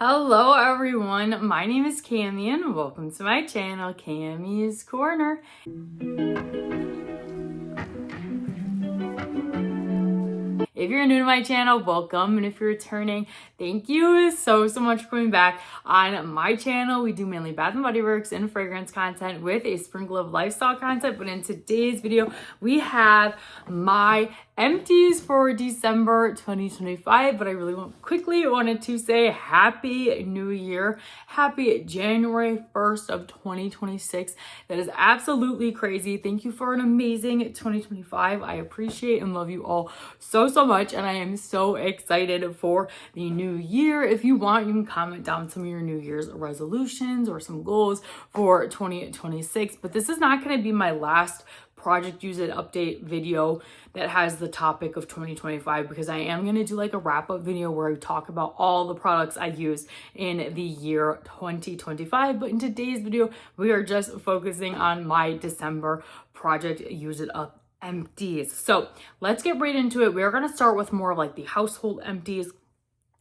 Hello everyone, my name is Cami and welcome to my channel, Cami's Corner. If you're new to my channel, welcome, and if you're returning, thank you so much for coming back. On my channel, we do mainly Bath & Body Works and fragrance content with a sprinkle of lifestyle content, but in today's video, we have my empties for December 2025, but I really quickly wanted to say Happy New Year. Happy January 1st of 2026. That is absolutely crazy. Thank you for an amazing 2025. I appreciate and love you all so much, and I am so excited for the new year. If you want, you can comment down some of your New Year's resolutions or some goals for 2026, but this is not going to be my last Project Use It update video that has the topic of 2025, because I am going to do like a wrap-up video where I talk about all the products I used in the year 2025. But in today's video, we are just focusing on my December Project Use It Up empties. So let's get right into it. We're going to start with more of like the household empties,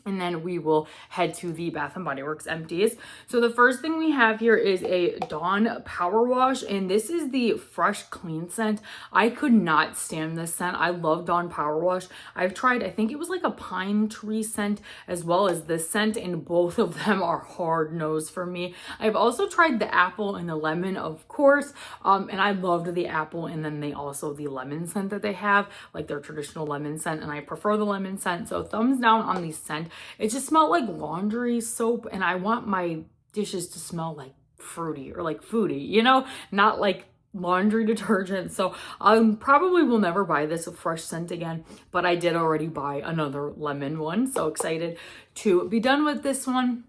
and then we will head to the Bath & Body Works empties. So the first thing we have here is a Dawn Power Wash, and this is the Fresh Clean scent. I could not stand this scent. I love Dawn Power Wash. I've tried, I think it was like a pine tree scent as well as this scent, and both of them are hard nose for me. I've also tried the apple and the lemon, of course, and I loved the apple, and then the lemon scent that they have, like their traditional lemon scent, and I prefer the lemon scent. So thumbs down on the scent. It just smelled like laundry soap, and I want my dishes to smell like fruity or like foodie, you know, not like laundry detergent. So I probably will never buy this fresh scent again, but I did already buy another lemon one. So excited to be done with this one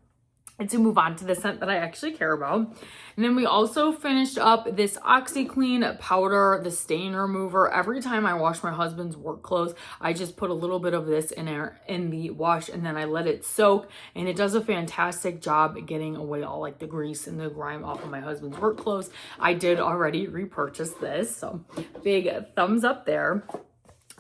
and to move on to the scent that I actually care about. And then we also finished up this OxiClean powder, the stain remover. Every time I wash my husband's work clothes, I just put a little bit of this in the wash, and then I let it soak, and it does a fantastic job getting away all like the grease and the grime off of my husband's work clothes. I did already repurchase this, so big thumbs up there.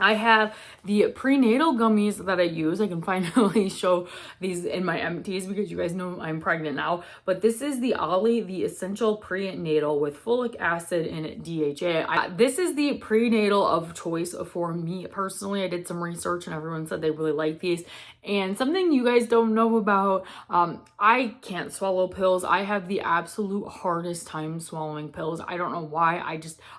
I have the prenatal gummies that I use. I can finally show these in my empties because you guys know I'm pregnant now. But this is the Ollie, the Essential Prenatal with folic acid and DHA. This is the prenatal of choice for me personally. I did some research and everyone said they really like these. And something you guys don't know about, I can't swallow pills. I have the absolute hardest time swallowing pills. I don't know why.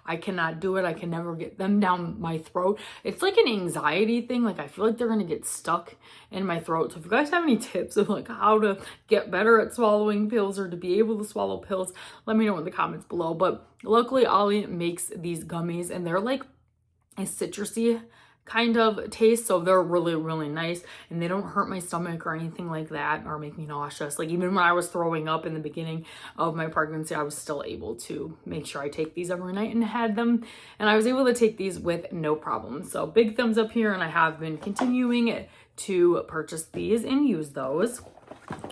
I cannot do it. I can never get them down my throat. It's like an anxiety thing. Like I feel like they're going to get stuck in my throat. So if you guys have any tips of like how to get better at swallowing pills or to be able to swallow pills, let me know in the comments below. But luckily Ollie makes these gummies, and they're like a citrusy kind of taste, so they're really nice, and they don't hurt my stomach or anything like that or make me nauseous. Like even when I was throwing up in the beginning of my pregnancy, I was still able to make sure I take these every night and had them, and I was able to take these with no problem. So big thumbs up here, and I have been continuing to purchase these and use those.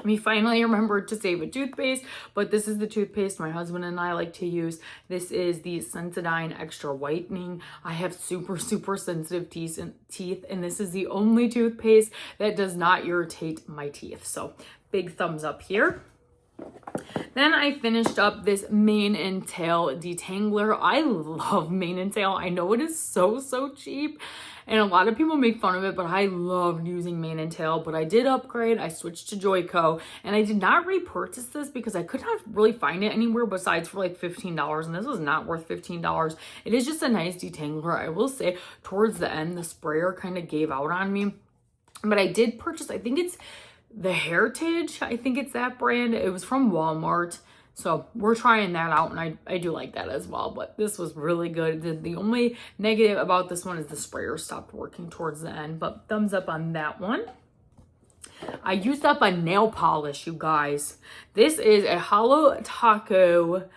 We finally remembered to save a toothpaste, but this is the toothpaste my husband and I like to use. This is the Sensodyne Extra Whitening. I have super sensitive teeth, and this is the only toothpaste that does not irritate my teeth. So big thumbs up here. Then I finished up this mane and tail detangler. I love mane and tail. I know it is so cheap, and a lot of people make fun of it, but I love using mane and tail. But I did upgrade. I switched to Joico, and I did not repurchase this because I could not really find it anywhere besides for like $15, and this was not worth $15. It is just a nice detangler. I will say towards the end, the sprayer kind of gave out on me, but I did purchase, I think it's the Heritage, I think it's that brand. It was from Walmart, so we're trying that out, and I do like that as well. But this was really good. The only negative about this one is the sprayer stopped working towards the end, but thumbs up on that one. I used up a nail polish, you guys. This is a Holo Taco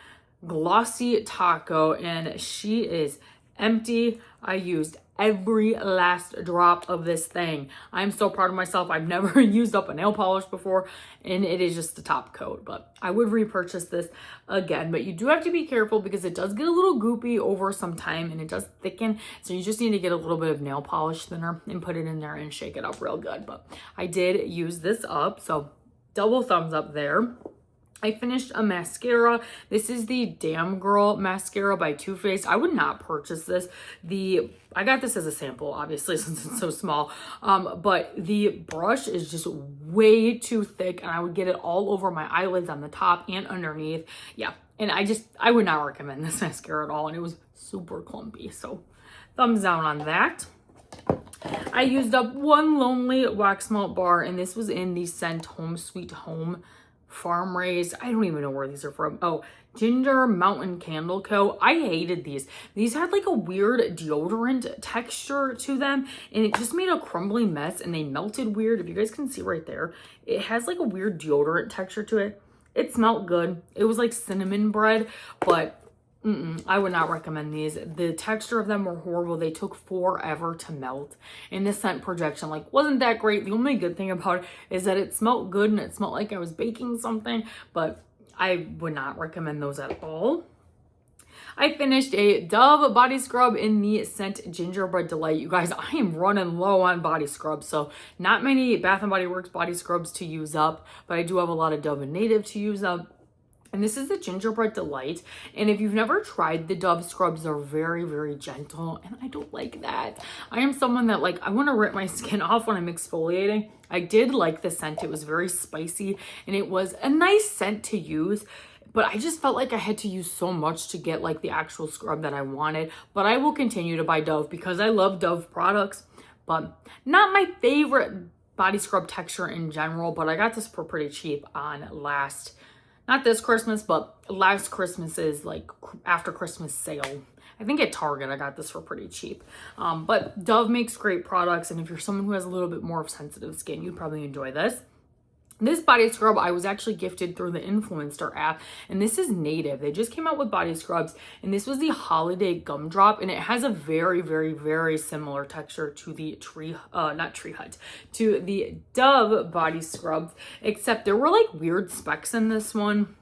Glossy Taco, and she is empty. I used every last drop of this thing. I'm so proud of myself. I've never used up a nail polish before, and it is just the top coat, but I would repurchase this again. But you do have to be careful because it does get a little goopy over some time, and it does thicken. So you just need to get a little bit of nail polish thinner and put it in there and shake it up real good. But I did use this up, so double thumbs up there. I finished a mascara. This is the Damn Girl mascara by Too Faced. I would not purchase this. I got this as a sample, obviously, since it's so small. But the brush is just way too thick, and I would get it all over my eyelids on the top and underneath. Yeah, and I would not recommend this mascara at all, and it was super clumpy. So thumbs down on that. I used up one Lonely Wax Melt bar, and this was in the scent Home Sweet Home Farm Raised. I don't even know where these are from. Oh, Ginger Mountain Candle Co. I hated these. These had like a weird deodorant texture to them, and it just made a crumbly mess, and they melted weird. If you guys can see right there, it has like a weird deodorant texture to it. It smelled good. It was like cinnamon bread, but I would not recommend these. The texture of them were horrible. They took forever to melt, and the scent projection wasn't that great. The only good thing about it is that it smelled good, and it smelled like I was baking something, but I would not recommend those at all. I finished a Dove body scrub in the scent Gingerbread Delight. You guys, I am running low on body scrubs, so not many Bath & Body Works body scrubs to use up, but I do have a lot of Dove and Native to use up. And this is the Gingerbread Delight. And if you've never tried the Dove scrubs, they're very, very gentle. And I don't like that. I am someone that I want to rip my skin off when I'm exfoliating. I did like the scent. It was very spicy and it was a nice scent to use. But I just felt like I had to use so much to get the actual scrub that I wanted. But I will continue to buy Dove because I love Dove products. But not my favorite body scrub texture in general. But I got this for pretty cheap on not this Christmas, but last Christmas's after Christmas sale. I think at Target I got this for pretty cheap. But Dove makes great products, and if you're someone who has a little bit more of sensitive skin, you'd probably enjoy this. This body scrub I was actually gifted through the Influencer app, and this is Native. They just came out with body scrubs, and this was the Holiday Gumdrop, and it has a very, very, very similar texture to the to the Dove body scrub, except there were weird specks in this one,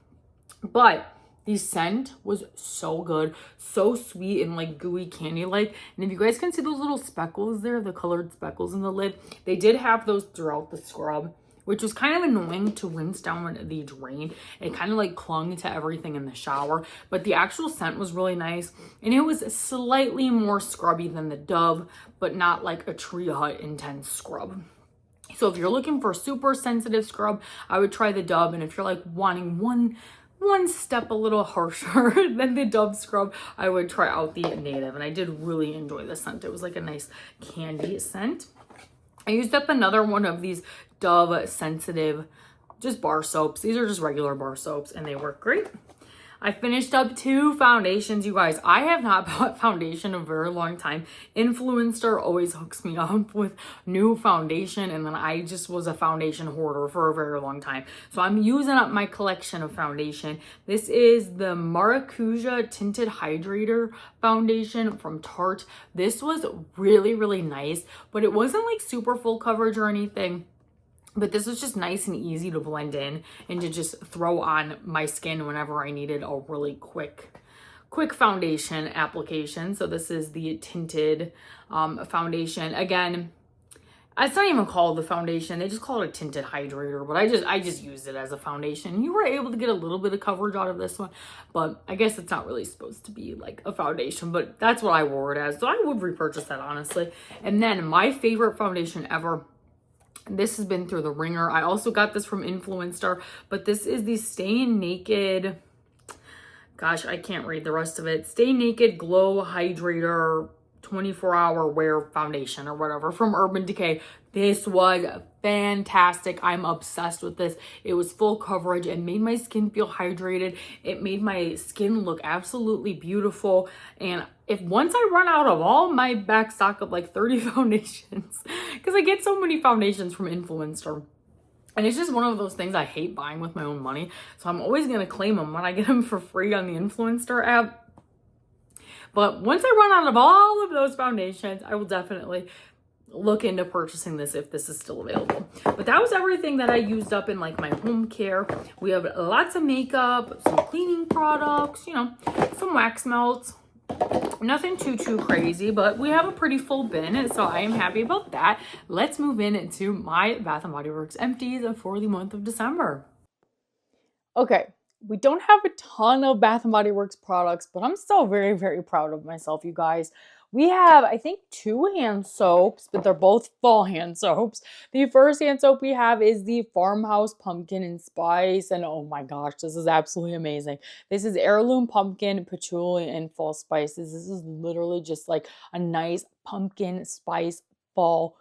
but the scent was so good, so sweet and gooey candy-like. And if you guys can see those little speckles there, the colored speckles in the lid, they did have those throughout the scrub, which was kind of annoying to rinse down the drain. It kind of clung to everything in the shower, but the actual scent was really nice, and it was slightly more scrubby than the Dove, but not like a Tree Hut intense scrub. So if you're looking for super sensitive scrub, I would try the Dove, and if you're wanting one step a little harsher than the Dove scrub, I would try out the Native, and I did really enjoy the scent. It was a nice candy scent. I used up another one of these Dove sensitive just bar soaps. These are just regular bar soaps, and they work great. I finished up 2 foundations, you guys. I have not bought foundation in a very long time. Influencer always hooks me up with new foundation, and then I just was a foundation hoarder for a very long time. So I'm using up my collection of foundation. This is the Maracuja Tinted Hydrator foundation from Tarte. This was really, really nice, but it wasn't super full coverage or anything. But this was just nice and easy to blend in and to just throw on my skin whenever I needed a really quick foundation application. So this is the tinted foundation. Again, it's not even called the foundation. They just call it a tinted hydrator, but I just used it as a foundation. You were able to get a little bit of coverage out of this one, but I guess it's not really supposed to be a foundation, but that's what I wore it as. So I would repurchase that, honestly. And then my favorite foundation ever, this has been through the ringer. I also got this from Influencer, but this is the Stay Naked. Gosh, I can't read the rest of it. Stay Naked Glow Hydrator 24-hour wear foundation or whatever from Urban Decay. This was fantastic. I'm obsessed with this. It was full coverage. It made my skin feel hydrated. It made my skin look absolutely beautiful. And if once I run out of all my back stock of 30 foundations, because I get so many foundations from Influencer, and it's just one of those things I hate buying with my own money. So I'm always going to claim them when I get them for free on the Influencer app. But once I run out of all of those foundations, I will definitely look into purchasing this if this is still available. But that was everything that I used up in my home care. We have lots of makeup, some cleaning products, some wax melts, Nothing too crazy, but we have a pretty full bin, so I am happy about that. Let's move into my Bath & Body Works empties for the month of December. Okay, we don't have a ton of Bath & Body Works products, but I'm still very proud of myself, you guys. We have, I think, 2 hand soaps, but they're both fall hand soaps. The first hand soap we have is the Farmhouse Pumpkin and Spice, and oh my gosh, this is absolutely amazing. This is heirloom pumpkin, patchouli, and fall spices. This is literally just like a nice pumpkin spice fall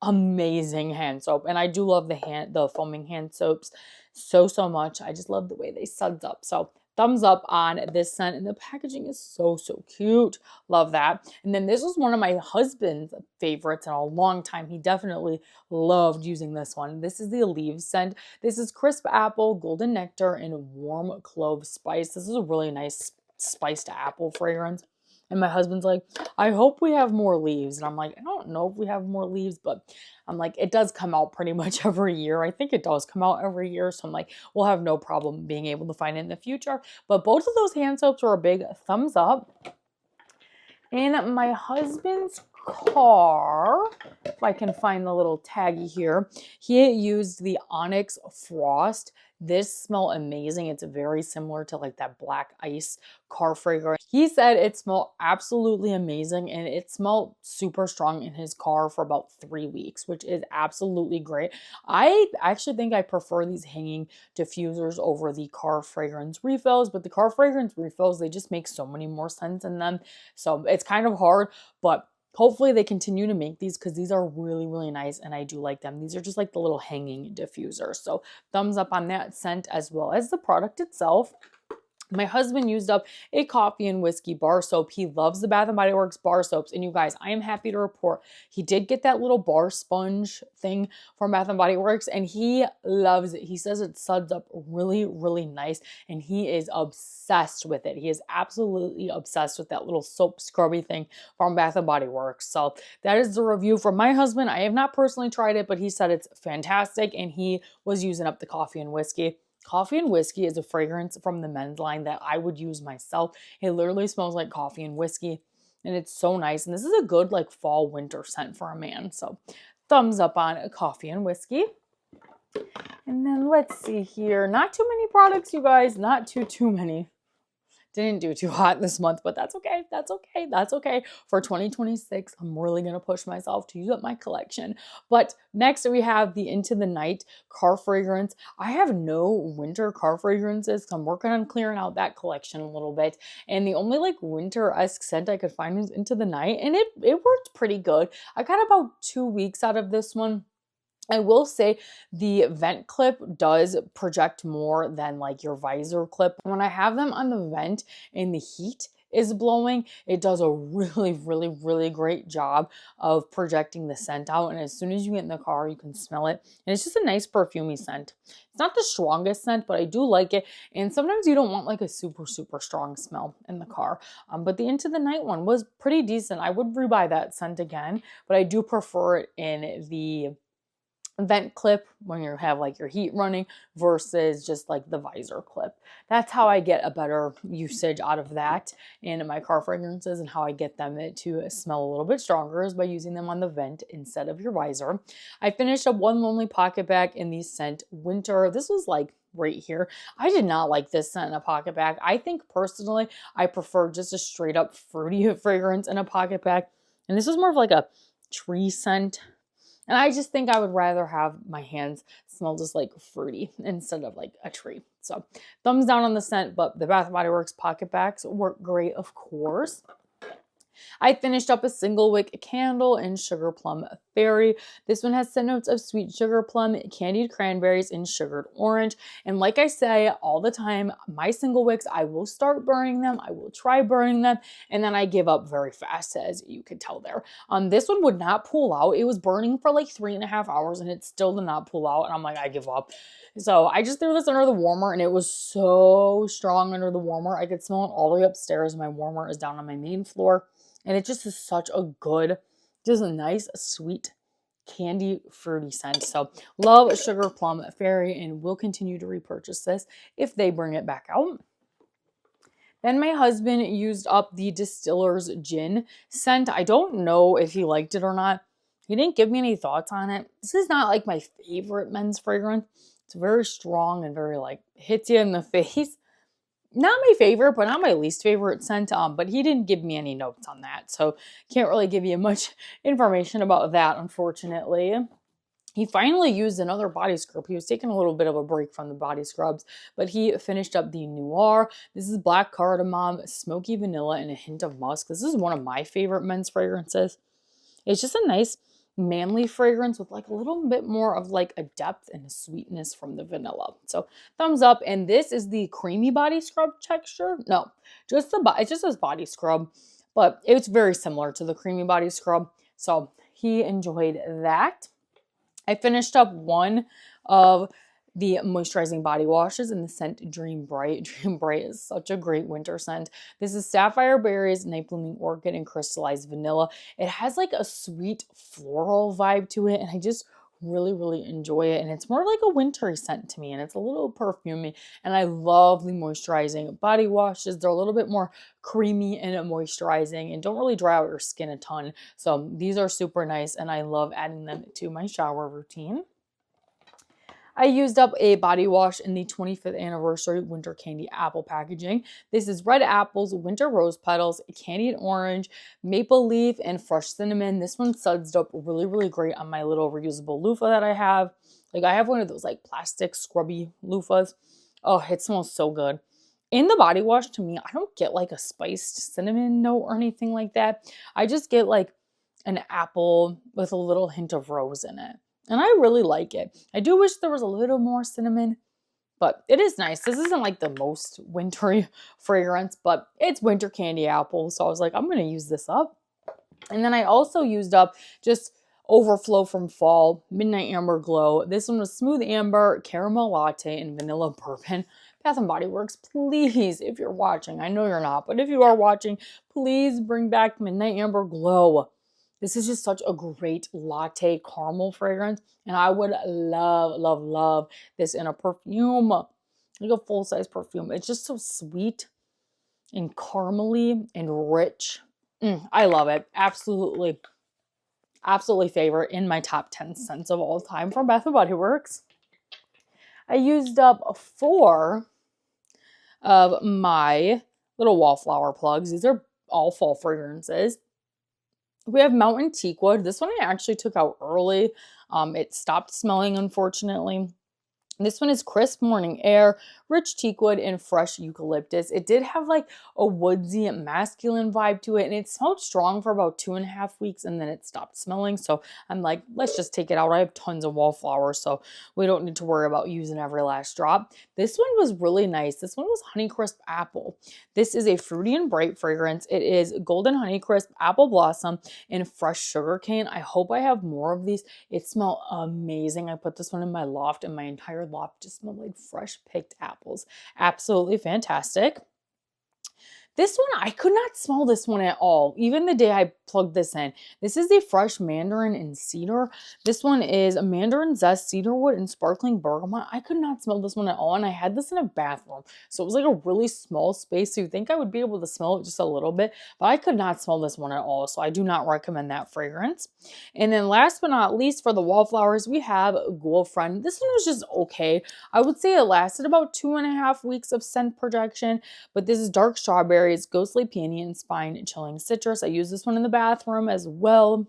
amazing hand soap, and I do love the foaming hand soaps so much. I just love the way they suds up. So thumbs up on this scent, and the packaging is so cute. Love that. And then this was one of my husband's favorites in a long time. He definitely loved using this one. This is the Leaves scent. This is crisp apple, golden nectar, and warm clove spice. This is a really nice spiced apple fragrance. And my husband's like, I hope we have more leaves. And I'm like, I don't know if we have more leaves, but I'm like, it does come out pretty much every year. I think it does come out every year. So I'm like, we'll have no problem being able to find it in the future. But both of those hand soaps were a big thumbs up. In my husband's car, if I can find the little taggy here, he used the Onyx Frost. This smelled amazing. It's very similar to like that black ice car fragrance. He said it smelled absolutely amazing, and it smelled super strong in his car for about 3 weeks, which is absolutely great. I actually think I prefer these hanging diffusers over the car fragrance refills, but the car fragrance refills, they just make so many more scents in them. So it's kind of hard, but hopefully they continue to make these because these are really nice and I do like them. These are just like the little hanging diffusers. So thumbs up on that scent as well as the product itself. My husband used up a coffee and whiskey bar soap. He loves the Bath & Body Works bar soaps. And you guys, I am happy to report he did get that little bar sponge thing from Bath & Body Works, and he loves it. He says it suds up really nice, and he is obsessed with it. He is absolutely obsessed with that little soap scrubby thing from Bath & Body Works. So that is the review from my husband. I have not personally tried it, but he said it's fantastic, and he was using up the coffee and whiskey. Coffee and whiskey is a fragrance from the men's line that I would use myself. It literally smells like coffee and whiskey, and it's so nice. And this is a good like fall winter scent for a man. So thumbs up on coffee and whiskey. And then let's see here. Not too many products, you guys. Not too many. Didn't do too hot this month, but that's okay. That's okay. For 2026, I'm really going to push myself to use up my collection. But next we have the Into the Night car fragrance. I have no winter car fragrances, so I'm working on clearing out that collection a little bit. And the only like winter-esque scent I could find was Into the Night, and it worked pretty good. I got about 2 weeks out of this one. I will say the vent clip does project more than like your visor clip. When I have them on the vent and the heat is blowing, it does a really great job of projecting the scent out. And as soon as you get in the car, you can smell it. And it's just a nice perfumey scent. It's not the strongest scent, but I do like it. And sometimes you don't want like a super strong smell in the car. But the Into the Night one was pretty decent. I would rebuy that scent again, but I do prefer it in the vent clip when you have like your heat running versus just like the visor clip. That's how I get a better usage out of that in my car fragrances, and how I get them to smell a little bit stronger is by using them on the vent instead of your visor. I finished up One Lonely Pocket Bag in the scent Winter. This was like right here. I did not like this scent in a pocket bag. I think personally I prefer just a straight up fruity fragrance in a pocket bag, and this was more of like a tree scent. And I just think I would rather have my hands smell just like fruity instead of like a tree. So thumbs down on the scent, but the Bath & Body Works pocket bags work great, of course. I finished up a single wick candle in Sugar Plum Fairy. This one has scent notes of sweet sugar plum, candied cranberries, and sugared orange. And like I say all the time, my single wicks, I will start burning them. I will try burning them, and then I give up very fast, as you could tell there. This one would not pull out. It was burning for like 3.5 hours, and it still did not pull out. And I'm like, I give up. So I just threw this under the warmer, and it was so strong under the warmer. I could smell it all the way upstairs. My warmer is down on my main floor. And it just is such a good, just a nice, sweet, candy, fruity scent. So love Sugar Plum Fairy, and will continue to repurchase this if they bring it back out. Then my husband used up the Distiller's Gin scent. I don't know if he liked it or not. He didn't give me any thoughts on it. This is not like my favorite men's fragrance. It's very strong and very like hits you in the face. Not my favorite, but not my least favorite scent. But he didn't give me any notes on that. So can't really give you much information about that, unfortunately. He finally used another body scrub. He was taking a little bit of a break from the body scrubs, but he finished up the Noir. This is black cardamom, smoky vanilla, and a hint of musk. This is one of my favorite men's fragrances. It's just a nice manly fragrance with like a little bit more of like a depth and a sweetness from the vanilla. So thumbs up. And this is the creamy body scrub texture. No, just it just says body scrub, but it's very similar to the creamy body scrub. So he enjoyed that. I finished up one of the moisturizing body washes in the scent Dream Bright. Dream Bright is such a great winter scent. This is Sapphire Berries, Night Blooming Orchid, and Crystallized Vanilla. It has like a sweet floral vibe to it, and I just really enjoy it. And it's more like a wintry scent to me, and it's a little perfumey. And I love the moisturizing body washes. They're a little bit more creamy and moisturizing and don't really dry out your skin a ton. So these are super nice, and I love adding them to my shower routine. I used up a body wash in the 25th anniversary winter candy apple packaging. This is red apples, winter rose petals, candied orange, maple leaf, and fresh cinnamon. This one sudsed up really great on my little reusable loofah that I have. Like I have one of those like plastic scrubby loofahs. Oh, it smells so good. In the body wash, to me, I don't get like a spiced cinnamon note or anything like that. I just get like an apple with a little hint of rose in it. And I really like it. I do wish there was a little more cinnamon, but it is nice. This isn't like the most wintry fragrance, but it's winter candy apple. So I was like, I'm going to use this up. And then I also used up just Overflow from Fall, Midnight Amber Glow. This one was Smooth Amber, Caramel Latte, and Vanilla Bourbon. Bath & Body Works, please, if you're watching, I know you're not, but if you are watching, please bring back Midnight Amber Glow. This is just such a great latte caramel fragrance, and I would love this in a perfume, like a full-size perfume. It's just so sweet and caramely and rich. I love it. Absolutely favorite in my top 10 scents of all time from Bath & Body Works. I used up 4 of my little wallflower plugs. These are all fall fragrances. We have Mountain Teakwood. This one I actually took out early. It stopped smelling, unfortunately. This one is Crisp Morning Air, Rich Teakwood, and Fresh Eucalyptus. It did have like a woodsy, masculine vibe to it, and it smelled strong for about 2.5 weeks, and then it stopped smelling. So I'm like, let's just take it out. I have tons of wallflowers, so we don't need to worry about using every last drop. This one was really nice. This one was Honeycrisp Apple. This is a fruity and bright fragrance. It is Golden Honeycrisp, Apple Blossom, and Fresh Sugarcane. I hope I have more of these. It smelled amazing. I put this one in my loft, and my entire loft just smelled like fresh picked apples. Absolutely fantastic. This one, I could not smell this one at all, even the day I plugged this in. This is the Fresh Mandarin and Cedar. This one is a Mandarin Zest, Cedarwood, and Sparkling Bergamot. I could not smell this one at all, and I had this in a bathroom. So it was like a really small space, so you'd think I would be able to smell it just a little bit, but I could not smell this one at all, so I do not recommend that fragrance. And then last but not least, for the wallflowers, we have Girlfriend. This one was just okay. I would say it lasted about 2.5 weeks of scent projection, but this is Dark Strawberries, Ghostly Peony, and Spine Chilling Citrus. I use this one in the bathroom as well.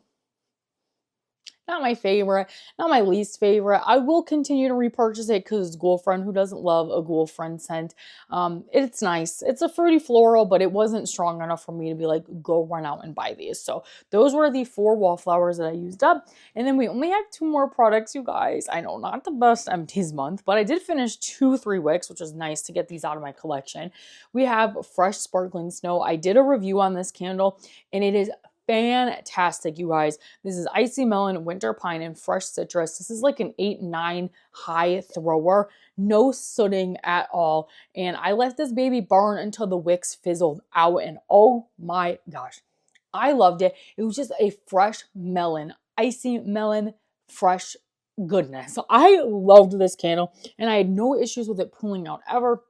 Not my favorite, not my least favorite. I will continue to repurchase it because it's Girlfriend. Who doesn't love a Girlfriend scent? It's nice. It's a fruity floral, but it wasn't strong enough for me to be like, go run out and buy these. So those were the 4 wallflowers that I used up. And then we only have 2 more products, you guys. I know, not the best Empties month, but I did finish 2 3 wicks, which was nice to get these out of my collection. We have Fresh Sparkling Snow. I did a review on this candle, and it is fantastic, you guys. This is Icy Melon, Winter Pine, and Fresh Citrus. This is like an 8-9 high thrower. No sooting at all. And I let this baby burn until the wicks fizzled out. And oh my gosh, I loved it. It was just a fresh melon, icy melon, fresh goodness. So I loved this candle, and I had no issues with it pulling out ever.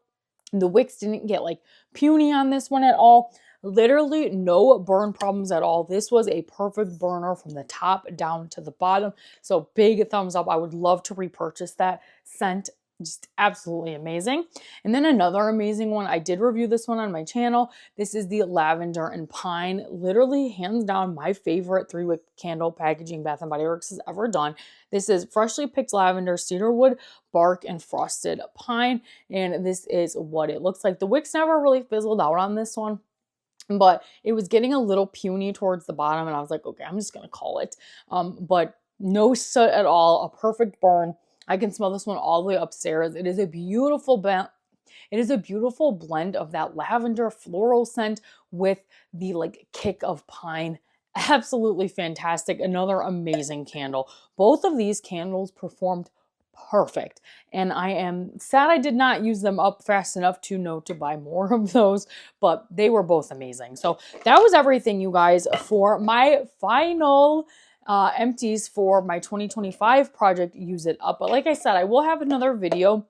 The wicks didn't get like puny on this one at all. Literally no burn problems at all. This was a perfect burner from the top down to the bottom. So big thumbs up. I would love to repurchase that scent. Just absolutely amazing. And then another amazing one, I did review this one on my channel. This is the lavender and pine. Literally hands down my favorite 3-wick candle packaging Bath & Body Works has ever done. This is freshly picked lavender, cedarwood, bark, and frosted pine. And this is what it looks like. The wicks never really fizzled out on this one, but it was getting a little puny towards the bottom, and I was like, okay, I'm just gonna call it. But no soot at all, a perfect burn. I can smell this one all the way upstairs. It is a beautiful blend of that lavender floral scent with the like kick of pine. Absolutely fantastic. Another amazing candle. Both of these candles performed perfect, and I am sad I did not use them up fast enough to know to buy more of those, but they were both amazing. So that was everything, you guys, for my final empties for my 2025 project Use It Up. But like I said, I will have another video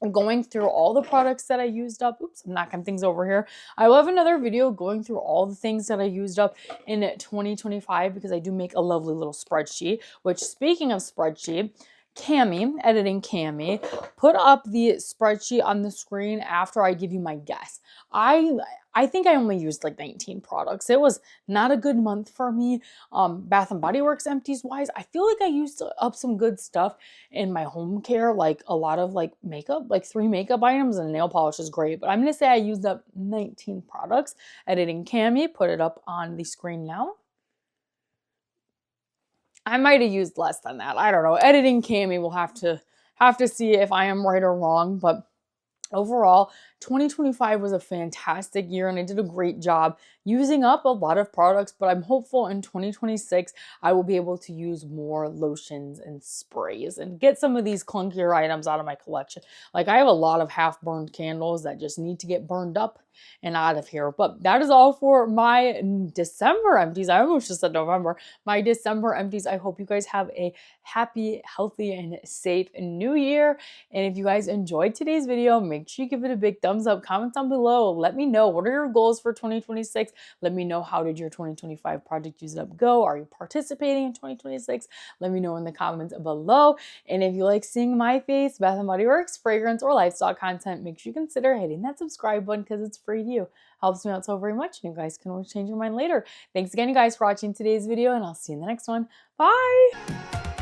going through all the products that I used up. Oops, I'm knocking things over here. I will have another video going through all the things that I used up in 2025 because I do make a lovely little spreadsheet, which, speaking of spreadsheet, editing Cami, put up the spreadsheet on the screen after I give you my guess. I think I only used like 19 products. It was not a good month for me. Bath & Body Works empties wise, I feel like I used up some good stuff in my home care, like a lot of like makeup, like 3 makeup items, and nail polish is great. But I'm going to say I used up 19 products. Editing Cami, put it up on the screen now. I might have used less than that. I don't know. Editing Cami will have to see if I am right or wrong, but overall, 2025 was a fantastic year and I did a great job using up a lot of products, but I'm hopeful in 2026 I will be able to use more lotions and sprays and get some of these clunkier items out of my collection. Like, I have a lot of half-burned candles that just need to get burned up and out of here. But that is all for my December empties. I almost just said November. My December empties. I hope you guys have a happy, healthy, and safe new year. And if you guys enjoyed today's video, make sure you give it a big thumbs up. Comment down below. Let me know, what are your goals for 2026? Let me know, how did your 2025 project Use It Up go? Are you participating in 2026? Let me know in the comments below. And if you like seeing my face, Bath & Body Works, fragrance, or lifestyle content, make sure you consider hitting that subscribe button because it's free to you. Helps me out so very much, and you guys can always change your mind later. Thanks again, you guys, for watching today's video, and I'll see you in the next one. Bye!